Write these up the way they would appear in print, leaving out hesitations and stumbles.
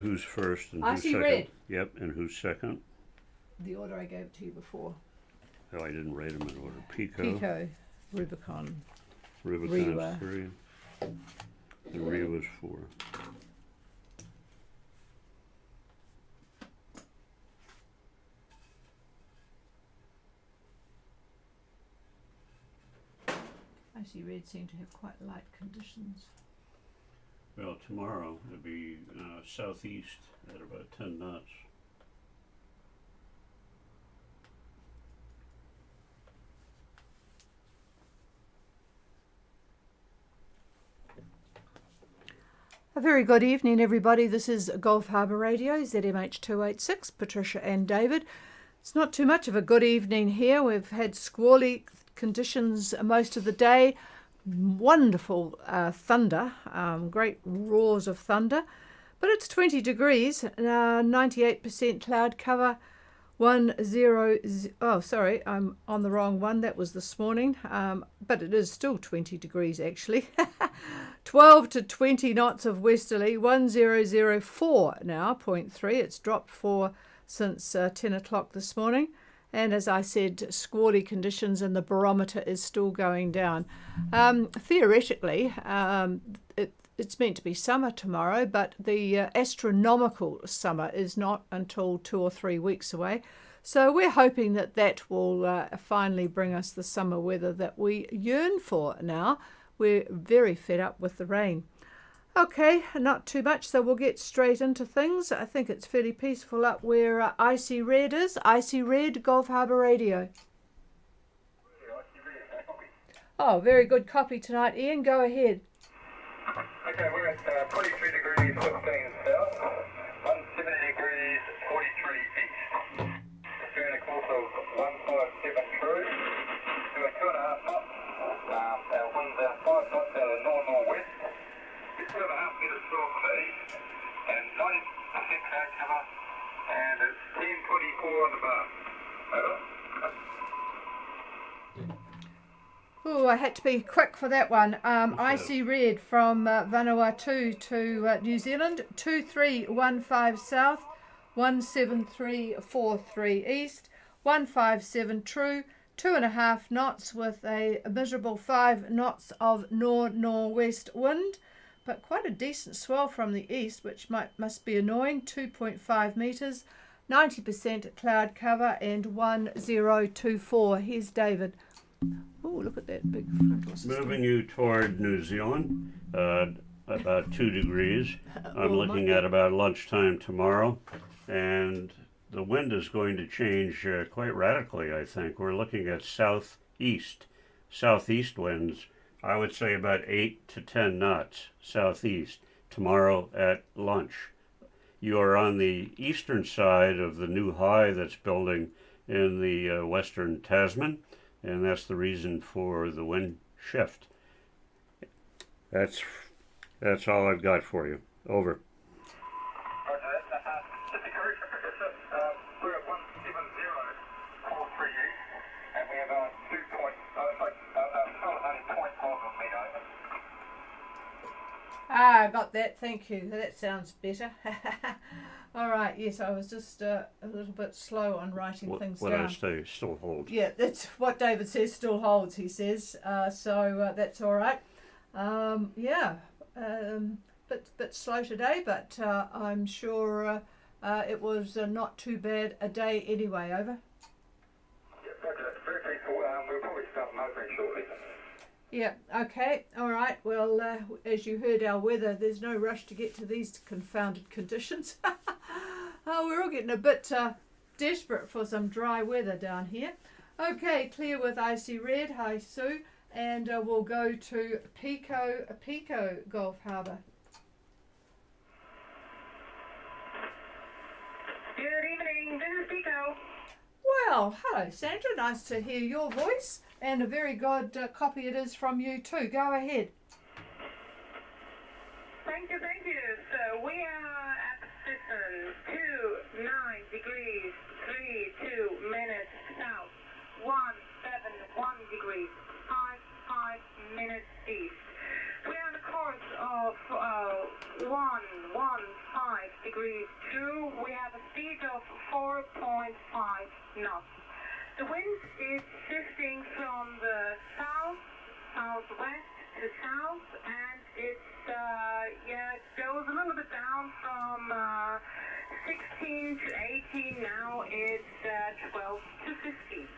Who's first and I who's see second? red. Yep, and who's second? The order I gave to you before. Oh, I didn't write them in order. Pico, Rubicon, Rubicon's Rewa. 3, and Rewa's 4. I see red seem to have quite light conditions. Well, tomorrow it'll be southeast at about 10 knots. A very good evening, everybody. This is Gulf Harbour Radio, ZMH286, Patricia and David. It's not too much of a good evening here. We've had squally conditions most of the day. Wonderful thunder, great roars of thunder. But it's 20 degrees, 98% cloud cover, 10... Oh, sorry, I'm on the wrong one. That was this morning. But it is still 20 degrees, actually. 12 to 20 knots of westerly, 1004 now, 0.3. It's dropped 4 since 10 o'clock this morning. And as I said, squally conditions and the barometer is still going down. Theoretically, it's meant to be summer tomorrow, but the astronomical summer is not until 2 or 3 weeks away. So we're hoping that that will finally bring us the summer weather that we yearn for now. We're very fed up with the rain. Okay, not too much, so we'll get straight into things. I think it's fairly peaceful up where Icy Red is. Icy Red, Gulf Harbour Radio. Oh, very good copy tonight, Ian. Go ahead. Okay, we're at 43 degrees 15 south, 170 degrees 43 east. Doing a course of 157 true, doing 2.5 knots. Our winds are 5 knots out of north-northwest. 2.5 metres short of the east, and 90% cloud cover, and it's 10:24 on the bar. Over. Oh, I had to be quick for that one. Icy Red from Vanuatu to New Zealand, 2315 south, 17343 east, 157 true, 2.5 knots with a miserable 5 knots of north-northwest wind, but quite a decent swell from the east, which must be annoying, 2.5 metres, 90% cloud cover, and 1024. Here's David. Oh, look at that big frontal system. Moving you toward New Zealand, about 2 degrees. I'm looking at about lunchtime tomorrow, and the wind is going to change quite radically, I think. We're looking at southeast winds. I would say about 8 to 10 knots southeast tomorrow at lunch. You are on the eastern side of the new high that's building in the western Tasman, and that's the reason for the wind shift. That's all I've got for you. Over. Just a correction, Professor. We're at 17043 east, and we have 2 points. Only 0.5 of me over. Ah, got that. Thank you. That sounds better. All right. Yes, I was just a little bit slow on writing things What down. I say still holds. Yeah, that's what David says still holds, he says. So that's all right. Bit slow today, but I'm sure it was not too bad a day anyway. Over. Yeah, roger. Very peaceful. We'll probably start motoring shortly. Yeah, okay, all right. Well, as you heard our weather, there's no rush to get to these confounded conditions. Oh, we're all getting a bit desperate for some dry weather down here. Okay, clear with Icy Red. Hi, Sue. And we'll go to Pico, Gulf Harbour. Good evening, this is Pico. Well, hello, Sandra. Nice to hear your voice. And a very good copy it is from you too. Go ahead. Thank you. So we are at position 29 degrees 32 minutes south, 171 degrees 55 minutes east. We are on a course of 115 degrees degrees 2. We have a speed of 4.5 knots. The wind is shifting from the south, southwest to south, and it goes a little bit down from 16 to 18. Now it's 12 to 15.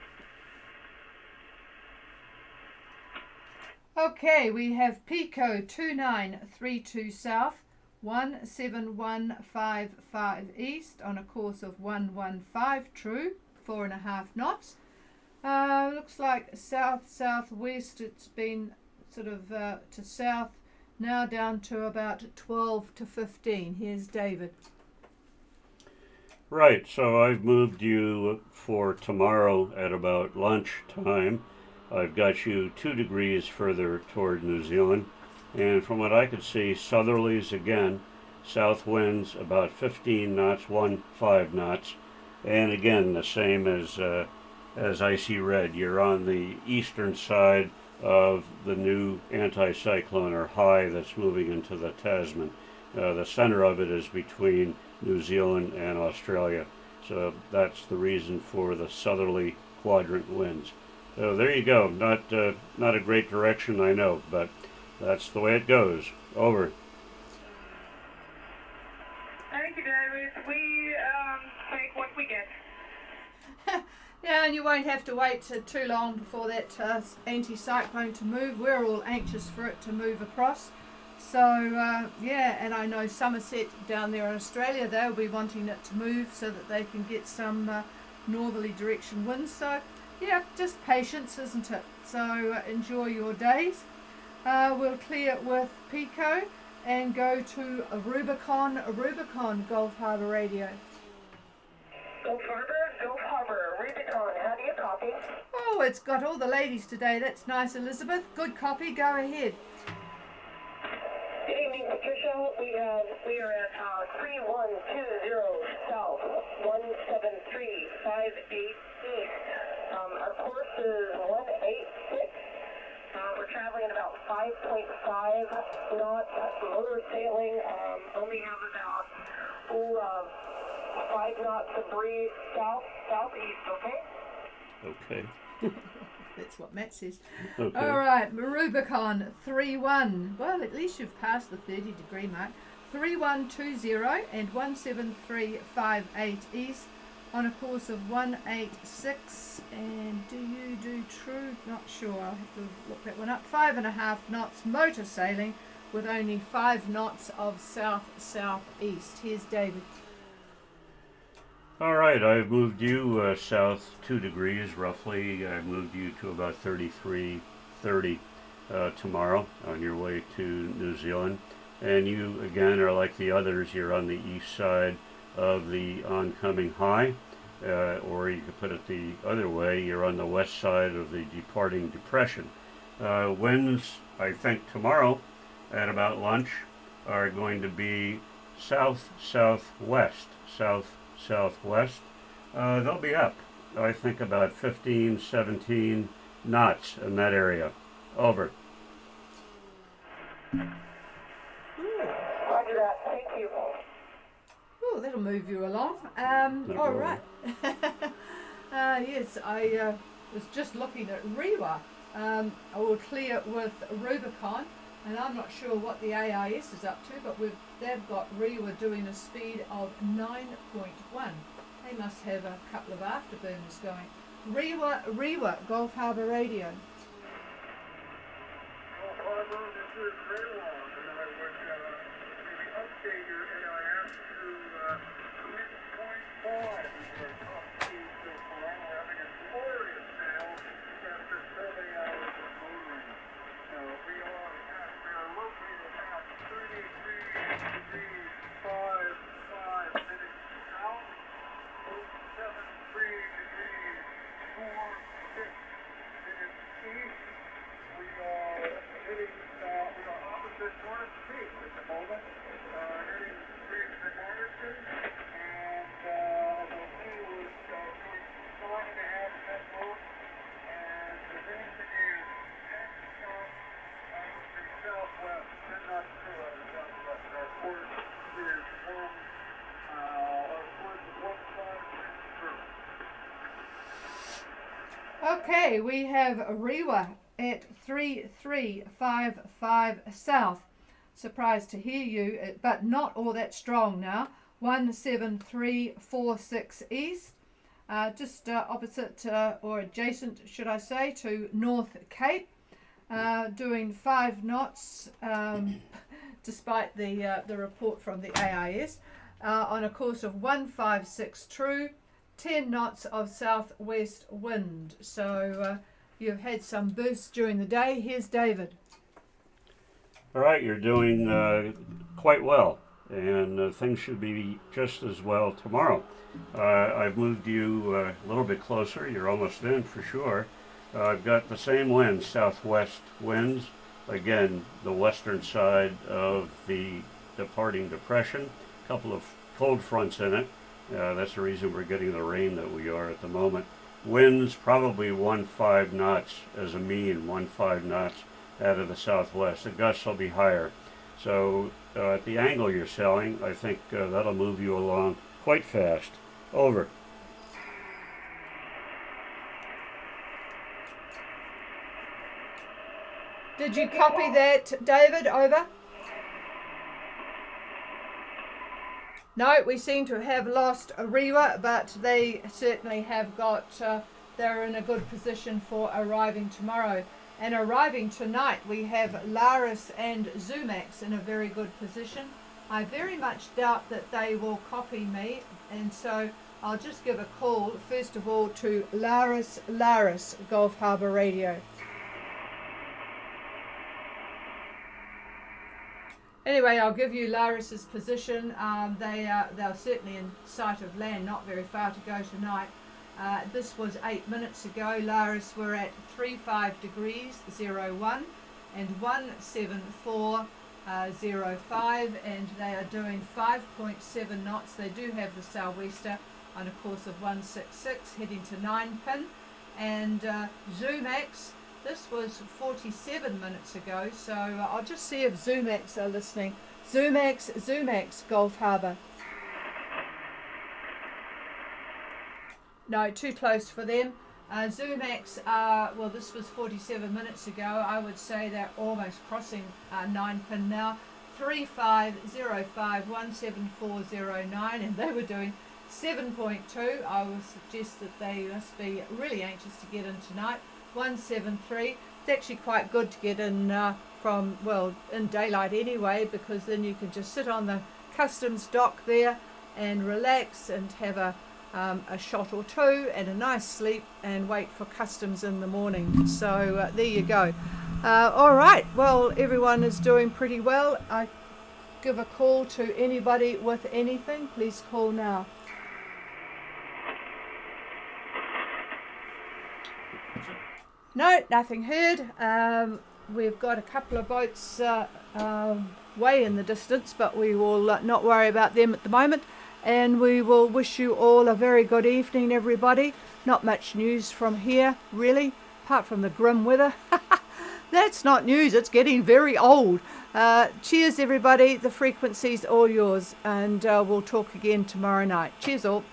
Okay, we have Pico 2932 south, 17155 east on a course of 115 true, 4.5 knots. Looks like south-southwest. It's been sort of to south, now down to about 12 to 15. Here's David. Right, so I've moved you for tomorrow at about lunchtime. I've got you 2 degrees further toward New Zealand, and from what I could see, southerlies again, south winds about 15 knots, 5 knots, and again the same as icy red. You're on the eastern side of the new anticyclone or high that's moving into the Tasman. The center of it is between New Zealand and Australia, so that's the reason for the southerly quadrant winds. So there you go. Not a great direction, I know, but that's the way it goes. Over. Thank you, David. We take what we get. Yeah, and you won't have to wait too long before that anticyclone to move. We're all anxious for it to move across. So, yeah, and I know Somerset down there in Australia, they'll be wanting it to move so that they can get some northerly direction winds. So, yeah, just patience, isn't it? So, enjoy your days. We'll clear with Pico and go to Rubicon, Gulf Harbour Radio. Gulf Harbour, Rubicon, how do you copy? Oh, it's got all the ladies today. That's nice, Elizabeth. Good copy. Go ahead. Good evening, Patricia. We are at 3120 south, 17358 east. Our course is 186. We're traveling at about 5.5 knots. Motor sailing. Only have about 5 knots of breeze southeast. Okay. Okay. That's what Matt says. Okay. All right, Rubicon 31. Well, at least you've passed the 30-degree mark. 3120 and 17358 east on a course of 186. And do you do true? Not sure. I'll have to look that one up. 5.5 knots motor sailing with only 5 knots of south-southeast. Here's David. All right, I've moved you south 2 degrees roughly. I've moved you to about 33:30 tomorrow on your way to New Zealand. And you, again, are like the others. You're on the east side of the oncoming high, or you could put it the other way. You're on the west side of the departing depression. Winds, I think, tomorrow at about lunch are going to be south-southwest, south-southwest. They'll be up, I think, about 15, 17 knots in that area. Over. Roger that. Thank you. Oh, that'll move you along. All right. Yes, I was just looking at Rewa. I will clear with Rubicon, and I'm not sure what the AIS is up to, but they've got Rewa doing a speed of 9.1. They must have a couple of afterburners going. Rewa, Gulf Harbour Radio. Gulf Harbour, this is Rewa, and I would maybe update your AIS to 8.5 is our top speed so far. We're having a glorious sail after 7 hours of motoring. We are located at 33 degrees 5 minutes south, 73 degrees 46 minutes east. We are opposite Okay, we have Rewa at 3355 south. Surprised to hear you, but not all that strong now. 17346 east, just opposite or adjacent, should I say, to North Cape, doing 5 knots, despite the report from the AIS, on a course of 156 true. 10 knots of southwest wind. So you've had some bursts during the day. Here's David. All right, you're doing quite well, and things should be just as well tomorrow. I've moved you a little bit closer. You're almost in for sure. I've got the same winds, southwest winds. Again, the western side of the departing depression. A couple of cold fronts in it. That's the reason we're getting the rain that we are at the moment. Winds probably 1.5 knots as a mean, 1.5 knots out of the southwest. The gusts will be higher. So at the angle you're sailing, I think that'll move you along quite fast. Over. Did you copy that, David? Over. No, we seem to have lost Rewa, but they certainly have got, they're in a good position for arriving tomorrow. And arriving tonight, we have Laris and Zumax in a very good position. I very much doubt that they will copy me, and so I'll just give a call, first of all, to Laris, Gulf Harbour Radio. Anyway, I'll give you Laris's position. They're certainly in sight of land, not very far to go tonight. This was 8 minutes ago. Laris were at 35 degrees 01 and 174.05, and they are doing 5.7 knots. They do have the sou'wester on a course of 166 heading to 9 pin, and Zumax. This was 47 minutes ago, so I'll just see if Zumax are listening. Zumax, Gulf Harbour. No, too close for them. Zumax, well, this was 47 minutes ago. I would say they're almost crossing 9 pin now. 3505 17409, and they were doing 7.2. I would suggest that they must be really anxious to get in tonight. 173. It's actually quite good to get in from, well, in daylight anyway, because then you can just sit on the customs dock there and relax and have a shot or two and a nice sleep and wait for customs in the morning. So there you go. All right, well, everyone is doing pretty well. I give a call to anybody with anything. Please call now. No, nothing heard. We've got a couple of boats way in the distance, but we will not worry about them at the moment. And we will wish you all a very good evening, everybody. Not much news from here, really, apart from the grim weather. That's not news, it's getting very old. Cheers, everybody. The frequency's all yours, and we'll talk again tomorrow night. Cheers all.